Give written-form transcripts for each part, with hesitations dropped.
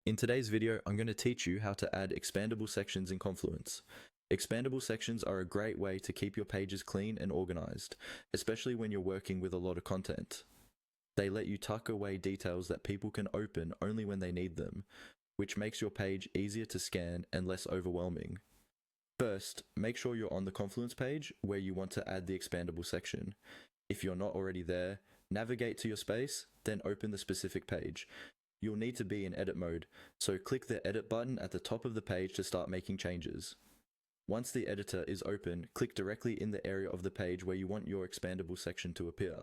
In today's video, I'm going to teach you how to add expandable sections in Confluence. Expandable sections are a great way to keep your pages clean and organized, especially when you're working with a lot of content. They let you tuck away details that people can open only when they need them, which makes your page easier to scan and less overwhelming. First, make sure you're on the Confluence page where you want to add the expandable section. If you're not already there, navigate to your space, then open the specific page. You'll need to be in edit mode, so click the edit button at the top of the page to start making changes. Once the editor is open, click directly in the area of the page where you want your expandable section to appear.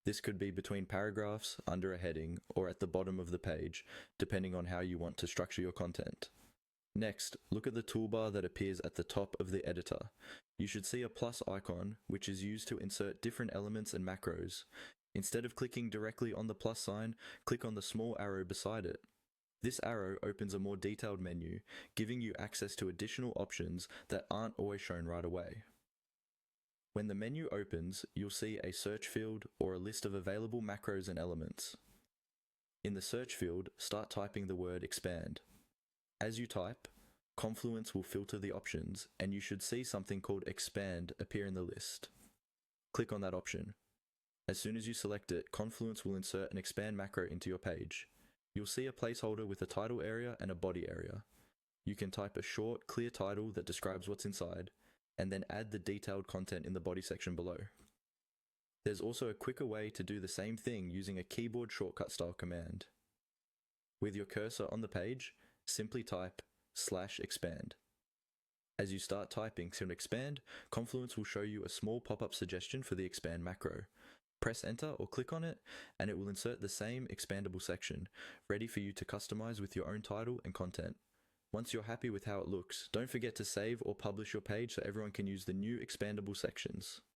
This could be between paragraphs, under a heading, or at the bottom of the page, depending on how you want to structure your content. Next, look at the toolbar that appears at the top of the editor. You should see a plus icon, which is used to insert different elements and macros. Instead of clicking directly on the plus sign, click on the small arrow beside it. This arrow opens a more detailed menu, giving you access to additional options that aren't always shown right away. When the menu opens, you'll see a search field or a list of available macros and elements. In the search field, start typing the word expand. As you type, Confluence will filter the options, and you should see something called expand appear in the list. Click on that option. As soon as you select it, Confluence will insert an expand macro into your page. You'll see a placeholder with a title area and a body area. You can type a short, clear title that describes what's inside, and then add the detailed content in the body section below. There's also a quicker way to do the same thing using a keyboard shortcut style command. With your cursor on the page, simply type /expand. As you start typing to expand, Confluence will show you a small pop-up suggestion for the expand macro. Press enter or click on it, and it will insert the same expandable section, ready for you to customize with your own title and content. Once you're happy with how it looks, don't forget to save or publish your page so everyone can use the new expandable sections.